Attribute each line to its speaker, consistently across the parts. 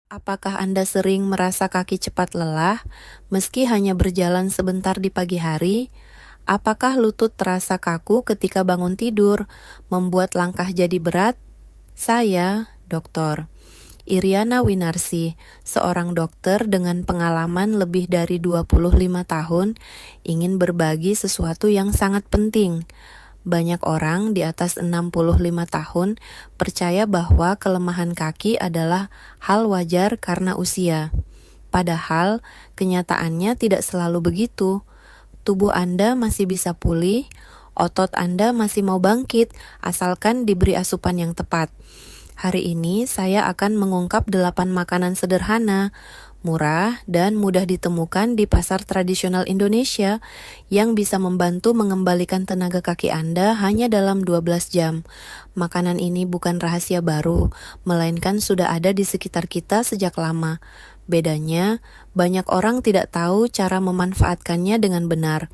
Speaker 1: Apakah Anda sering merasa kaki cepat lelah, meski hanya berjalan sebentar di pagi hari? Apakah lutut terasa kaku ketika bangun tidur, membuat langkah jadi berat? Saya, Dr. Iriana Winarsi, seorang dokter dengan pengalaman lebih dari 25 tahun, ingin berbagi sesuatu yang sangat penting. Banyak orang di atas 65 tahun percaya bahwa kelemahan kaki adalah hal wajar karena usia. Padahal, kenyataannya tidak selalu begitu. Tubuh Anda masih bisa pulih, otot Anda masih mau bangkit, asalkan diberi asupan yang tepat. Hari ini saya akan mengungkap 8 makanan sederhana, murah, dan mudah ditemukan di pasar tradisional Indonesia yang bisa membantu mengembalikan tenaga kaki Anda hanya dalam 12 jam. Makanan ini bukan rahasia baru, melainkan sudah ada di sekitar kita sejak lama. Bedanya, banyak orang tidak tahu cara memanfaatkannya dengan benar.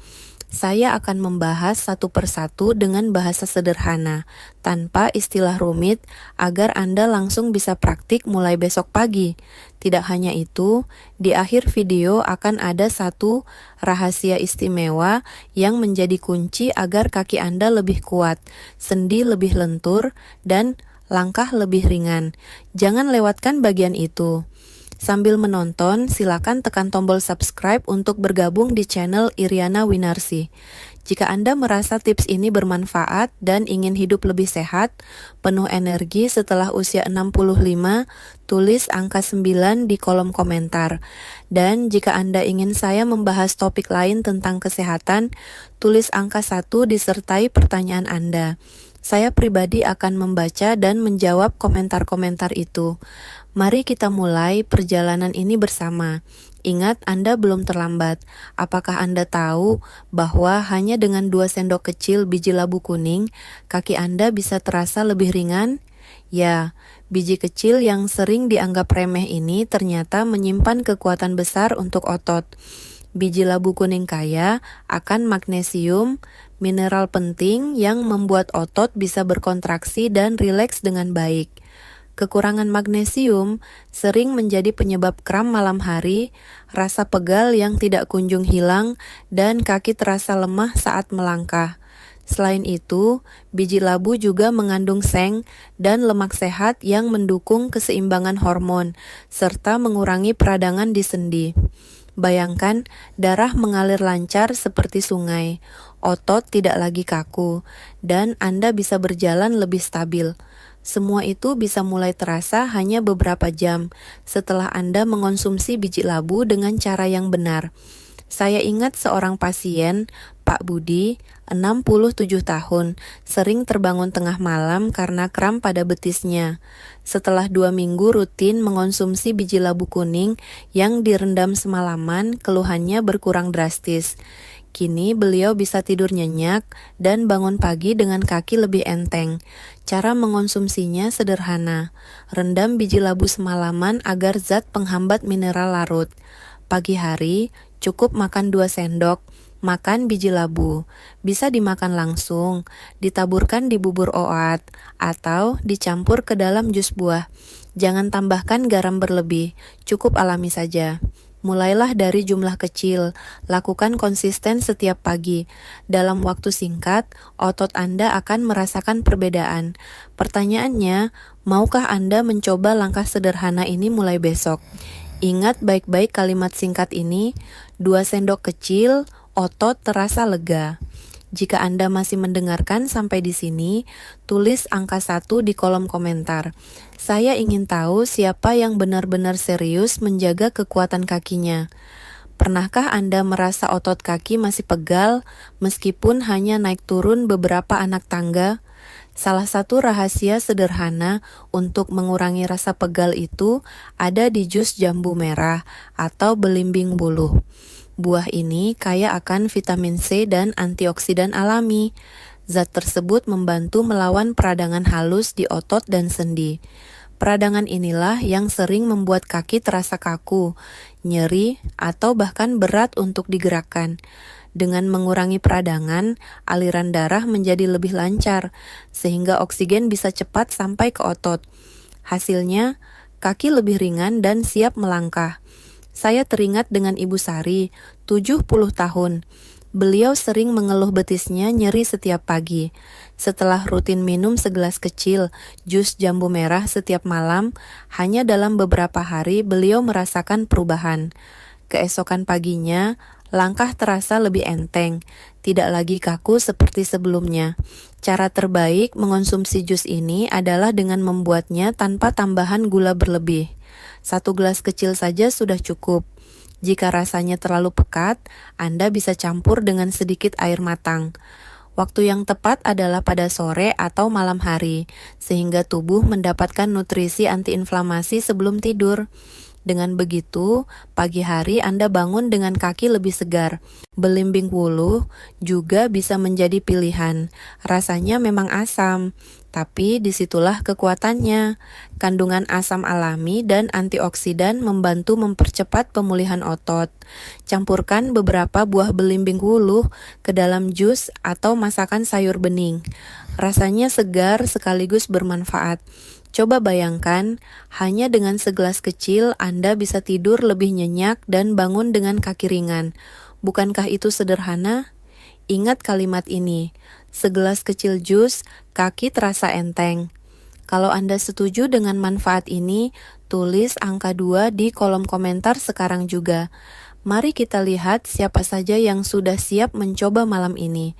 Speaker 1: Saya akan membahas satu persatu dengan bahasa sederhana, tanpa istilah rumit, agar Anda langsung bisa praktik mulai besok pagi. Tidak hanya itu, di akhir video akan ada satu rahasia istimewa yang menjadi kunci agar kaki Anda lebih kuat, sendi lebih lentur, dan langkah lebih ringan. Jangan lewatkan bagian itu. Sambil menonton, silakan tekan tombol subscribe untuk bergabung di channel Iriana Winarsi. Jika Anda merasa tips ini bermanfaat dan ingin hidup lebih sehat, penuh energi setelah usia 65, tulis angka 9 di kolom komentar. Dan jika Anda ingin saya membahas topik lain tentang kesehatan, tulis angka 1 disertai pertanyaan Anda. Saya pribadi akan membaca dan menjawab komentar-komentar itu. Mari kita mulai perjalanan ini bersama. Ingat, Anda belum terlambat. Apakah Anda tahu bahwa hanya dengan 2 sendok kecil biji labu kuning, kaki Anda bisa terasa lebih ringan? Ya, biji kecil yang sering dianggap remeh ini ternyata menyimpan kekuatan besar untuk otot. Biji labu kuning kaya akan magnesium, mineral penting yang membuat otot bisa berkontraksi dan rileks dengan baik. Kekurangan magnesium sering menjadi penyebab kram malam hari, rasa pegal yang tidak kunjung hilang, dan kaki terasa lemah saat melangkah. Selain itu, biji labu juga mengandung seng dan lemak sehat yang mendukung keseimbangan hormon, serta mengurangi peradangan di sendi. Bayangkan, darah mengalir lancar seperti sungai, otot tidak lagi kaku, dan Anda bisa berjalan lebih stabil. Semua itu bisa mulai terasa hanya beberapa jam setelah Anda mengonsumsi biji labu dengan cara yang benar. Saya ingat seorang pasien, Pak Budi, 67 tahun, sering terbangun tengah malam karena kram pada betisnya. Setelah 2 minggu rutin mengonsumsi biji labu kuning yang direndam semalaman, keluhannya berkurang drastis. Kini beliau bisa tidur nyenyak dan bangun pagi dengan kaki lebih enteng. Cara mengonsumsinya sederhana. Rendam biji labu semalaman agar zat penghambat mineral larut. Pagi hari, cukup makan 2 sendok. Makan biji labu. Bisa dimakan langsung, ditaburkan di bubur oat, atau dicampur ke dalam jus buah. Jangan tambahkan garam berlebih, cukup alami saja. Mulailah dari jumlah kecil, lakukan konsisten setiap pagi. Dalam waktu singkat, otot Anda akan merasakan perbedaan. Pertanyaannya, maukah Anda mencoba langkah sederhana ini mulai besok? Ingat baik-baik kalimat singkat ini, 2 sendok kecil, otot terasa lega. Jika Anda masih mendengarkan sampai di sini, tulis angka 1 di kolom komentar. Saya ingin tahu siapa yang benar-benar serius menjaga kekuatan kakinya. Pernahkah Anda merasa otot kaki masih pegal, meskipun hanya naik turun beberapa anak tangga? Salah satu rahasia sederhana untuk mengurangi rasa pegal itu ada di jus jambu merah atau belimbing buluh. Buah ini kaya akan vitamin C dan antioksidan alami. Zat tersebut membantu melawan peradangan halus di otot dan sendi. Peradangan inilah yang sering membuat kaki terasa kaku, nyeri, atau bahkan berat untuk digerakkan. Dengan mengurangi peradangan, aliran darah menjadi lebih lancar, sehingga oksigen bisa cepat sampai ke otot. Hasilnya, kaki lebih ringan dan siap melangkah. Saya teringat dengan Ibu Sari, 70 tahun. Beliau sering mengeluh betisnya nyeri setiap pagi. Setelah rutin minum segelas kecil jus jambu merah setiap malam, hanya dalam beberapa hari beliau merasakan perubahan. Keesokan paginya, langkah terasa lebih enteng, tidak lagi kaku seperti sebelumnya. Cara terbaik mengonsumsi jus ini adalah dengan membuatnya tanpa tambahan gula berlebih. 1 gelas kecil saja sudah cukup. Jika rasanya terlalu pekat, Anda bisa campur dengan sedikit air matang. Waktu yang tepat adalah pada sore atau malam hari, sehingga tubuh mendapatkan nutrisi antiinflamasi sebelum tidur. Dengan begitu, pagi hari Anda bangun dengan kaki lebih segar. Belimbing wuluh juga bisa menjadi pilihan. Rasanya memang asam, tapi disitulah kekuatannya. Kandungan asam alami dan antioksidan membantu mempercepat pemulihan otot. Campurkan beberapa buah belimbing wuluh ke dalam jus atau masakan sayur bening. Rasanya segar sekaligus bermanfaat. Coba bayangkan, hanya dengan segelas kecil Anda bisa tidur lebih nyenyak dan bangun dengan kaki ringan. Bukankah itu sederhana? Ingat kalimat ini, segelas kecil jus, kaki terasa enteng. Kalau Anda setuju dengan manfaat ini, tulis angka 2 di kolom komentar sekarang juga. Mari kita lihat siapa saja yang sudah siap mencoba malam ini.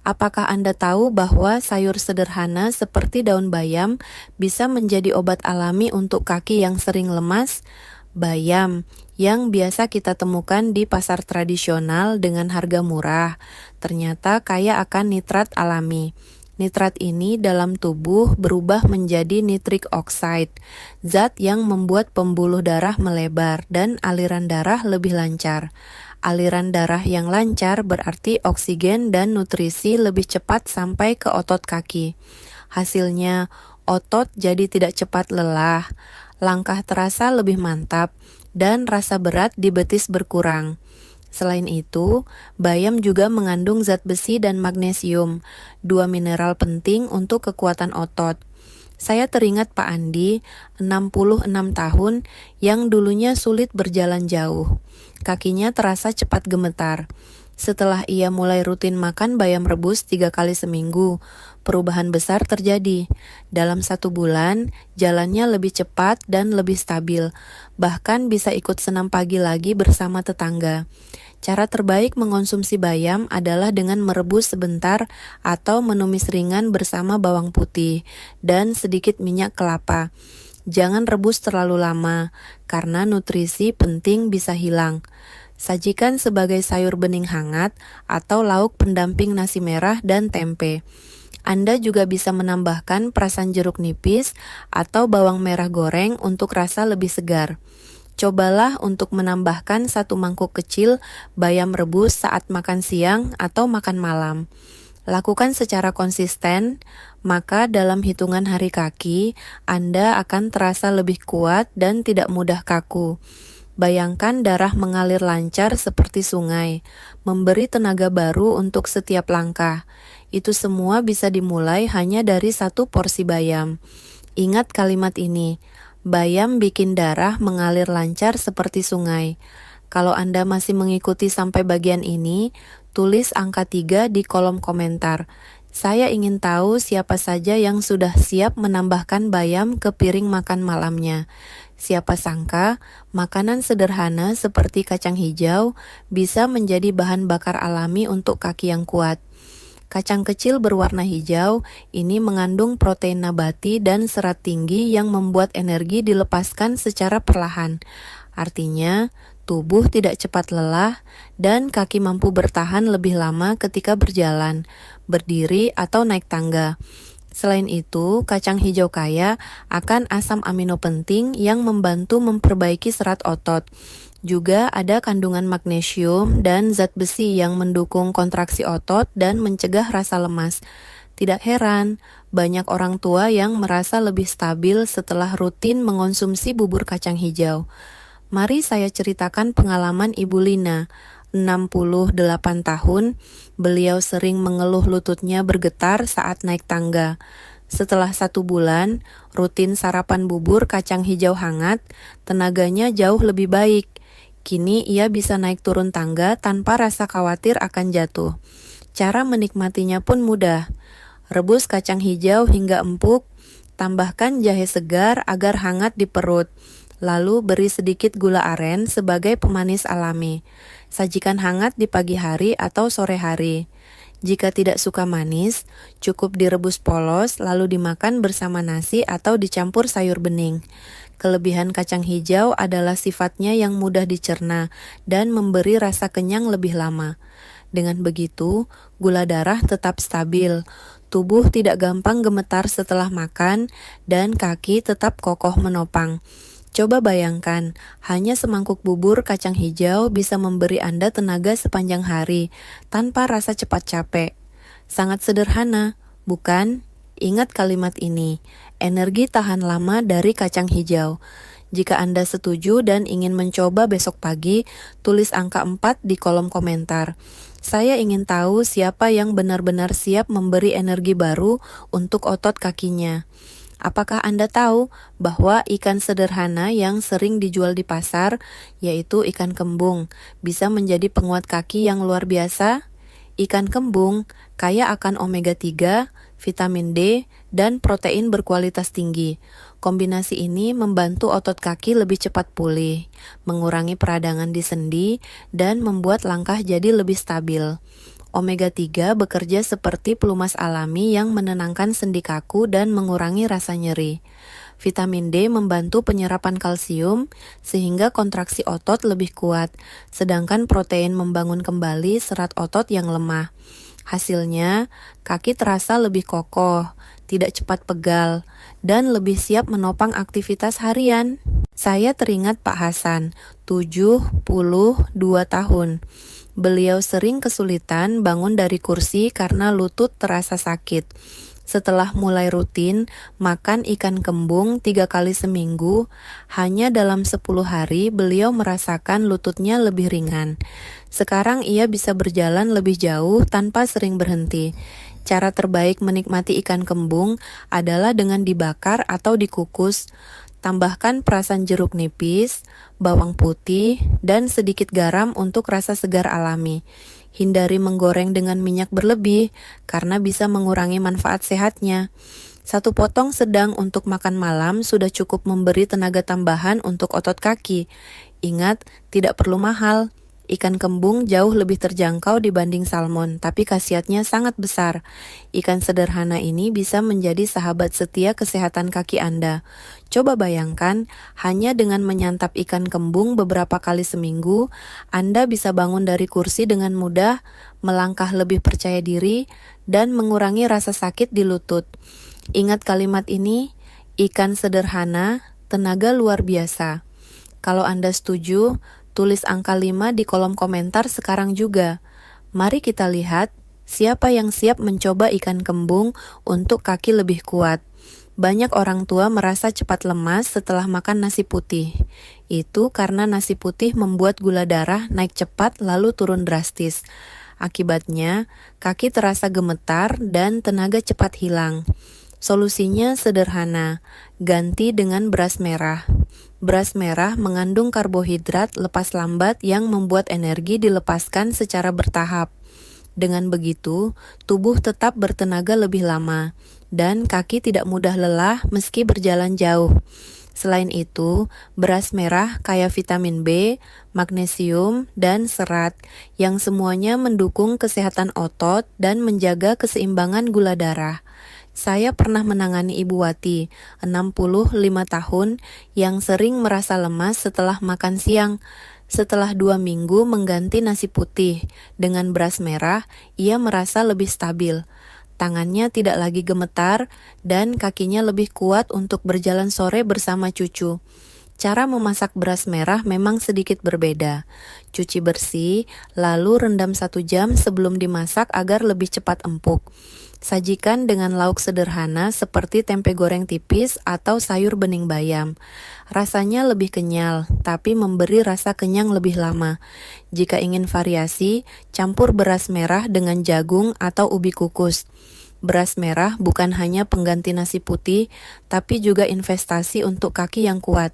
Speaker 1: Apakah Anda tahu bahwa sayur sederhana seperti daun bayam bisa menjadi obat alami untuk kaki yang sering lemas? Bayam, yang biasa kita temukan di pasar tradisional dengan harga murah, ternyata kaya akan nitrat alami. Nitrat ini dalam tubuh berubah menjadi nitric oxide, zat yang membuat pembuluh darah melebar dan aliran darah lebih lancar. Aliran darah yang lancar berarti oksigen dan nutrisi lebih cepat sampai ke otot kaki. Hasilnya, otot jadi tidak cepat lelah, langkah terasa lebih mantap, dan rasa berat di betis berkurang. Selain itu, bayam juga mengandung zat besi dan magnesium, 2 mineral penting untuk kekuatan otot. Saya teringat Pak Andi, 66 tahun, yang dulunya sulit berjalan jauh. Kakinya terasa cepat gemetar. Setelah ia mulai rutin makan bayam rebus 3 kali seminggu, perubahan besar terjadi. Dalam 1 bulan, jalannya lebih cepat dan lebih stabil. Bahkan bisa ikut senam pagi lagi bersama tetangga. Cara terbaik mengonsumsi bayam adalah dengan merebus sebentar atau menumis ringan bersama bawang putih dan sedikit minyak kelapa. Jangan rebus terlalu lama, karena nutrisi penting bisa hilang. Sajikan sebagai sayur bening hangat atau lauk pendamping nasi merah dan tempe. Anda juga bisa menambahkan perasan jeruk nipis atau bawang merah goreng untuk rasa lebih segar. Cobalah untuk menambahkan 1 mangkuk kecil bayam rebus saat makan siang atau makan malam. Lakukan secara konsisten, maka dalam hitungan hari kaki, Anda akan terasa lebih kuat dan tidak mudah kaku. Bayangkan darah mengalir lancar seperti sungai, memberi tenaga baru untuk setiap langkah. Itu semua bisa dimulai hanya dari 1 porsi bayam. Ingat kalimat ini, bayam bikin darah mengalir lancar seperti sungai. Kalau Anda masih mengikuti sampai bagian ini, tulis angka 3 di kolom komentar. Saya ingin tahu siapa saja yang sudah siap menambahkan bayam ke piring makan malamnya. Siapa sangka, makanan sederhana seperti kacang hijau bisa menjadi bahan bakar alami untuk kaki yang kuat. Kacang kecil berwarna hijau ini mengandung protein nabati dan serat tinggi yang membuat energi dilepaskan secara perlahan. Artinya, tubuh tidak cepat lelah dan kaki mampu bertahan lebih lama ketika berjalan, berdiri, atau naik tangga. Selain itu, kacang hijau kaya akan asam amino penting yang membantu memperbaiki serat otot. Juga ada kandungan magnesium dan zat besi yang mendukung kontraksi otot dan mencegah rasa lemas. Tidak heran, banyak orang tua yang merasa lebih stabil setelah rutin mengonsumsi bubur kacang hijau. Mari saya ceritakan pengalaman Ibu Lina, 68 tahun. Beliau sering mengeluh lututnya bergetar saat naik tangga. Setelah 1 bulan, rutin sarapan bubur kacang hijau hangat, tenaganya jauh lebih baik. Kini ia bisa naik turun tangga tanpa rasa khawatir akan jatuh. Cara menikmatinya pun mudah. Rebus kacang hijau hingga empuk, tambahkan jahe segar agar hangat di perut. Lalu beri sedikit gula aren sebagai pemanis alami. Sajikan hangat di pagi hari atau sore hari. Jika tidak suka manis, cukup direbus polos lalu dimakan bersama nasi atau dicampur sayur bening. Kelebihan kacang hijau adalah sifatnya yang mudah dicerna dan memberi rasa kenyang lebih lama. Dengan begitu, gula darah tetap stabil, tubuh tidak gampang gemetar setelah makan, dan kaki tetap kokoh menopang. Coba bayangkan, hanya semangkuk bubur kacang hijau bisa memberi Anda tenaga sepanjang hari, tanpa rasa cepat capek. Sangat sederhana, bukan? Ingat kalimat ini, energi tahan lama dari kacang hijau. Jika Anda setuju dan ingin mencoba besok pagi, tulis angka 4 di kolom komentar. Saya ingin tahu siapa yang benar-benar siap memberi energi baru untuk otot kakinya. Apakah Anda tahu bahwa ikan sederhana yang sering dijual di pasar, yaitu ikan kembung, bisa menjadi penguat kaki yang luar biasa? Ikan kembung kaya akan omega 3, vitamin D, dan protein berkualitas tinggi. Kombinasi ini membantu otot kaki lebih cepat pulih, mengurangi peradangan di sendi, dan membuat langkah jadi lebih stabil. Omega 3 bekerja seperti pelumas alami yang menenangkan sendi kaku dan mengurangi rasa nyeri. Vitamin D membantu penyerapan kalsium sehingga kontraksi otot lebih kuat, sedangkan protein membangun kembali serat otot yang lemah. Hasilnya, kaki terasa lebih kokoh, tidak cepat pegal, dan lebih siap menopang aktivitas harian. Saya teringat Pak Hasan, 72 tahun. Beliau sering kesulitan bangun dari kursi karena lutut terasa sakit. Setelah mulai rutin makan ikan kembung 3 kali seminggu, hanya dalam 10 hari beliau merasakan lututnya lebih ringan. Sekarang ia bisa berjalan lebih jauh tanpa sering berhenti. Cara terbaik menikmati ikan kembung adalah dengan dibakar atau dikukus. Tambahkan perasan jeruk nipis, bawang putih, dan sedikit garam untuk rasa segar alami. Hindari menggoreng dengan minyak berlebih, karena bisa mengurangi manfaat sehatnya. 1 potong sedang untuk makan malam sudah cukup memberi tenaga tambahan untuk otot kaki. Ingat, tidak perlu mahal. Ikan kembung jauh lebih terjangkau dibanding salmon, tapi khasiatnya sangat besar. Ikan sederhana ini bisa menjadi sahabat setia kesehatan kaki Anda. Coba bayangkan, hanya dengan menyantap ikan kembung beberapa kali seminggu, Anda bisa bangun dari kursi dengan mudah, melangkah lebih percaya diri, dan mengurangi rasa sakit di lutut. Ingat kalimat ini, ikan sederhana, tenaga luar biasa. Kalau Anda setuju, tulis angka 5 di kolom komentar sekarang juga. Mari kita lihat siapa yang siap mencoba ikan kembung untuk kaki lebih kuat. Banyak orang tua merasa cepat lemas setelah makan nasi putih. Itu karena nasi putih membuat gula darah naik cepat lalu turun drastis. Akibatnya, kaki terasa gemetar dan tenaga cepat hilang. Solusinya sederhana, ganti dengan beras merah. Beras merah mengandung karbohidrat lepas lambat yang membuat energi dilepaskan secara bertahap. Dengan begitu, tubuh tetap bertenaga lebih lama, dan kaki tidak mudah lelah meski berjalan jauh. Selain itu, beras merah kaya vitamin B, magnesium, dan serat, yang semuanya mendukung kesehatan otot dan menjaga keseimbangan gula darah. Saya pernah menangani Ibu Wati, 65 tahun, yang sering merasa lemas setelah makan siang. Setelah 2 minggu mengganti nasi putih dengan beras merah, ia merasa lebih stabil. Tangannya tidak lagi gemetar dan kakinya lebih kuat untuk berjalan sore bersama cucu. Cara memasak beras merah memang sedikit berbeda. Cuci bersih, lalu rendam 1 jam sebelum dimasak agar lebih cepat empuk. Sajikan dengan lauk sederhana seperti tempe goreng tipis atau sayur bening bayam. Rasanya lebih kenyal, tapi memberi rasa kenyang lebih lama. Jika ingin variasi, campur beras merah dengan jagung atau ubi kukus. Beras merah bukan hanya pengganti nasi putih, tapi juga investasi untuk kaki yang kuat.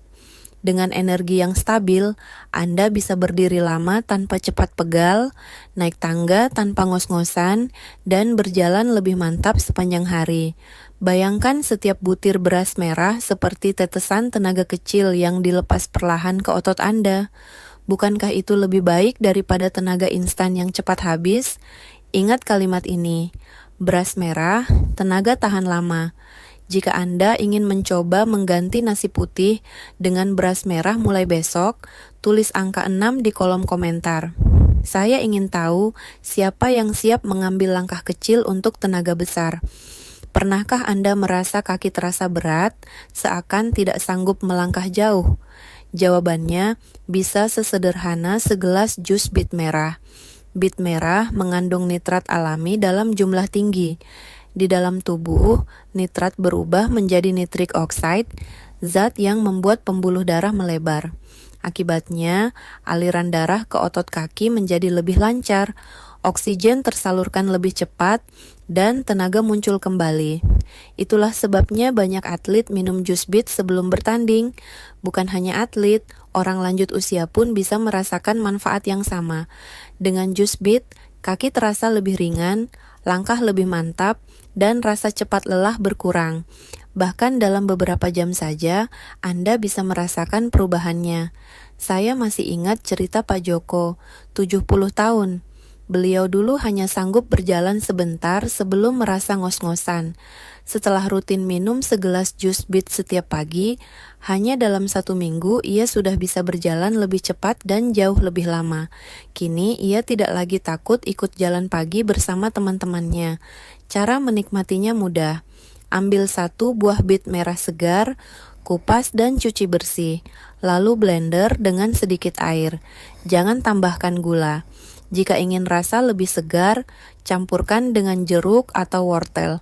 Speaker 1: Dengan energi yang stabil, Anda bisa berdiri lama tanpa cepat pegal, naik tangga tanpa ngos-ngosan, dan berjalan lebih mantap sepanjang hari. Bayangkan setiap butir beras merah seperti tetesan tenaga kecil yang dilepas perlahan ke otot Anda. Bukankah itu lebih baik daripada tenaga instan yang cepat habis? Ingat kalimat ini, beras merah, tenaga tahan lama. Jika Anda ingin mencoba mengganti nasi putih dengan beras merah mulai besok, tulis angka 6 di kolom komentar. Saya ingin tahu siapa yang siap mengambil langkah kecil untuk tenaga besar. Pernahkah Anda merasa kaki terasa berat, seakan tidak sanggup melangkah jauh? Jawabannya bisa sesederhana segelas jus bit merah. Bit merah mengandung nitrat alami dalam jumlah tinggi. Di dalam tubuh, nitrat berubah menjadi nitric oxide, zat yang membuat pembuluh darah melebar. Akibatnya, aliran darah ke otot kaki menjadi lebih lancar, oksigen tersalurkan lebih cepat, dan tenaga muncul kembali. Itulah sebabnya banyak atlet minum jus bit sebelum bertanding. Bukan hanya atlet, orang lanjut usia pun bisa merasakan manfaat yang sama. Dengan jus bit, kaki terasa lebih ringan, langkah lebih mantap, dan rasa cepat lelah berkurang. Bahkan dalam beberapa jam saja, Anda bisa merasakan perubahannya. Saya masih ingat cerita Pak Joko, 70 tahun. Beliau dulu hanya sanggup berjalan sebentar sebelum merasa ngos-ngosan. Setelah rutin minum segelas jus bit setiap pagi, hanya dalam 1 minggu ia sudah bisa berjalan lebih cepat dan jauh lebih lama. Kini ia tidak lagi takut ikut jalan pagi bersama teman-temannya. Cara menikmatinya mudah. Ambil 1 buah bit merah segar, kupas dan cuci bersih. Lalu blender dengan sedikit air. Jangan tambahkan gula. Jika ingin rasa lebih segar, campurkan dengan jeruk atau wortel.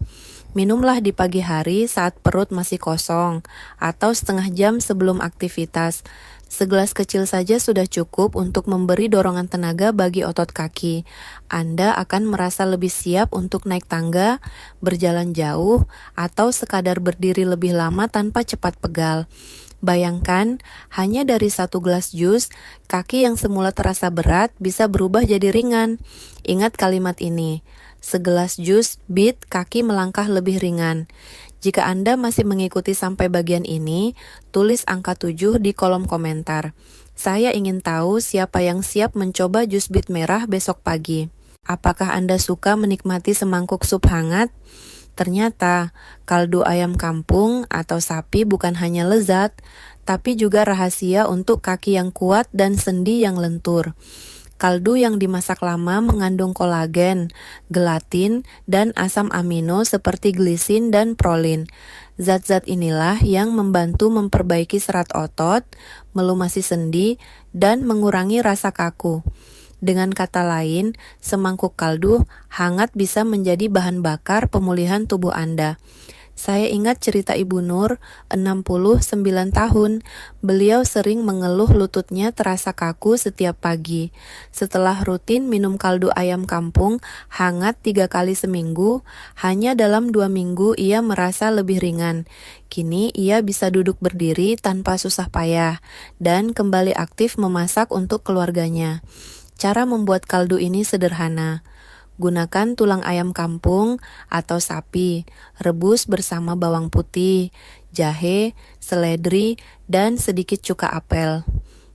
Speaker 1: Minumlah di pagi hari saat perut masih kosong, atau setengah jam sebelum aktivitas. Segelas kecil saja sudah cukup untuk memberi dorongan tenaga bagi otot kaki. Anda akan merasa lebih siap untuk naik tangga, berjalan jauh, atau sekadar berdiri lebih lama tanpa cepat pegal. Bayangkan, hanya dari 1 gelas jus, kaki yang semula terasa berat bisa berubah jadi ringan. Ingat kalimat ini, segelas jus bit kaki melangkah lebih ringan. Jika Anda masih mengikuti sampai bagian ini, tulis angka 7 di kolom komentar. Saya ingin tahu siapa yang siap mencoba jus bit merah besok pagi. Apakah Anda suka menikmati semangkuk sup hangat? Ternyata, kaldu ayam kampung atau sapi bukan hanya lezat, tapi juga rahasia untuk kaki yang kuat dan sendi yang lentur. Kaldu yang dimasak lama mengandung kolagen, gelatin, dan asam amino seperti glisin dan prolin. Zat-zat inilah yang membantu memperbaiki serat otot, melumasi sendi, dan mengurangi rasa kaku. Dengan kata lain, semangkuk kaldu hangat bisa menjadi bahan bakar pemulihan tubuh Anda. Saya ingat cerita Ibu Nur, 69 tahun. Beliau sering mengeluh lututnya terasa kaku setiap pagi. Setelah rutin minum kaldu ayam kampung hangat 3 kali seminggu, hanya dalam 2 minggu ia merasa lebih ringan. Kini ia bisa duduk berdiri tanpa susah payah dan kembali aktif memasak untuk keluarganya. Cara membuat kaldu ini sederhana. Gunakan tulang ayam kampung atau sapi, rebus bersama bawang putih, jahe, seledri, dan sedikit cuka apel.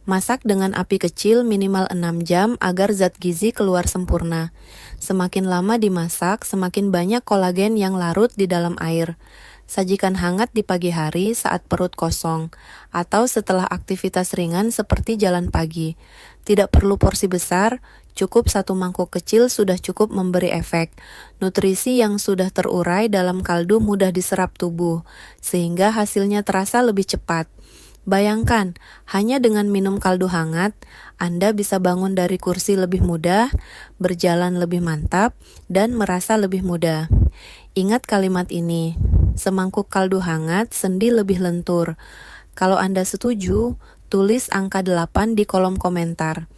Speaker 1: Masak dengan api kecil minimal 6 jam agar zat gizi keluar sempurna. Semakin lama dimasak, semakin banyak kolagen yang larut di dalam air. Sajikan hangat di pagi hari saat perut kosong, atau setelah aktivitas ringan seperti jalan pagi. Tidak perlu porsi besar, cukup 1 mangkuk kecil sudah cukup memberi efek. Nutrisi yang sudah terurai dalam kaldu mudah diserap tubuh, sehingga hasilnya terasa lebih cepat. Bayangkan, hanya dengan minum kaldu hangat, Anda bisa bangun dari kursi lebih mudah, berjalan lebih mantap, dan merasa lebih mudah. Ingat kalimat ini, semangkuk kaldu hangat, sendi lebih lentur. Kalau Anda setuju, tulis angka 8 di kolom komentar.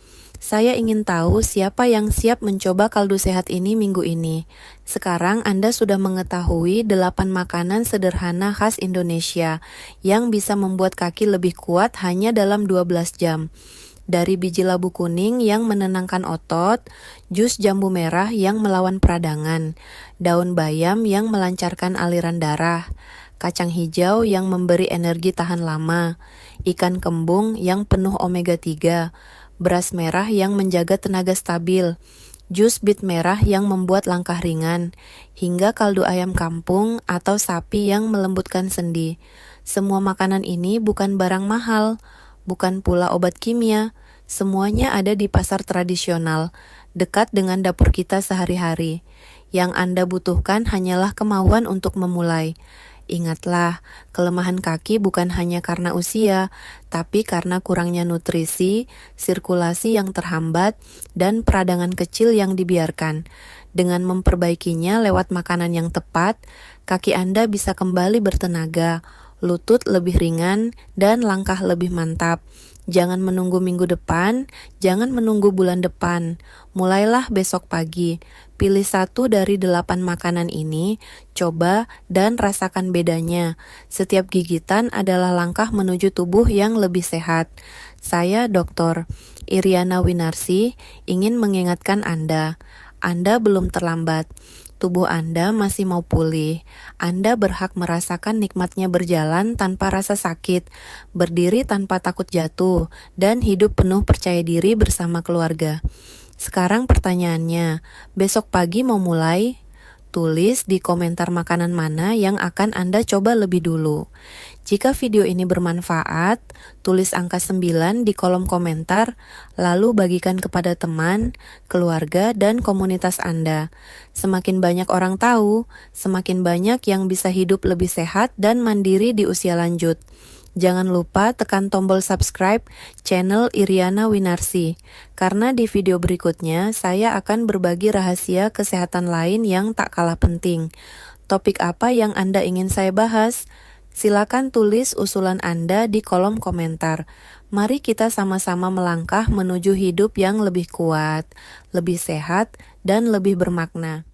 Speaker 1: Saya ingin tahu siapa yang siap mencoba kaldu sehat ini minggu ini. Sekarang Anda sudah mengetahui 8 makanan sederhana khas Indonesia yang bisa membuat kaki lebih kuat hanya dalam 12 jam. Dari biji labu kuning yang menenangkan otot, jus jambu merah yang melawan peradangan, daun bayam yang melancarkan aliran darah, kacang hijau yang memberi energi tahan lama, ikan kembung yang penuh omega 3, beras merah yang menjaga tenaga stabil, jus bit merah yang membuat langkah ringan, hingga kaldu ayam kampung atau sapi yang melembutkan sendi. Semua makanan ini bukan barang mahal, bukan pula obat kimia. Semuanya ada di pasar tradisional, dekat dengan dapur kita sehari-hari. Yang Anda butuhkan hanyalah kemauan untuk memulai. Ingatlah, kelemahan kaki bukan hanya karena usia, tapi karena kurangnya nutrisi, sirkulasi yang terhambat, dan peradangan kecil yang dibiarkan. Dengan memperbaikinya lewat makanan yang tepat, kaki Anda bisa kembali bertenaga, lutut lebih ringan, dan langkah lebih mantap. Jangan menunggu minggu depan, jangan menunggu bulan depan. Mulailah besok pagi. Pilih 1 dari 8 makanan ini, coba dan rasakan bedanya. Setiap gigitan adalah langkah menuju tubuh yang lebih sehat. Saya Dr. Iriana Winarsi ingin mengingatkan Anda belum terlambat. Tubuh Anda masih mau pulih. Anda berhak merasakan nikmatnya berjalan tanpa rasa sakit, berdiri tanpa takut jatuh, dan hidup penuh percaya diri bersama keluarga. Sekarang pertanyaannya, besok pagi mau mulai? Tulis di komentar makanan mana yang akan Anda coba lebih dulu. Jika video ini bermanfaat, tulis angka 9 di kolom komentar, lalu bagikan kepada teman, keluarga, dan komunitas Anda. Semakin banyak orang tahu, semakin banyak yang bisa hidup lebih sehat dan mandiri di usia lanjut. Jangan lupa tekan tombol subscribe channel Iriana Winarsi, karena di video berikutnya saya akan berbagi rahasia kesehatan lain yang tak kalah penting. Topik apa yang Anda ingin saya bahas? Silakan tulis usulan Anda di kolom komentar. Mari kita sama-sama melangkah menuju hidup yang lebih kuat, lebih sehat, dan lebih bermakna.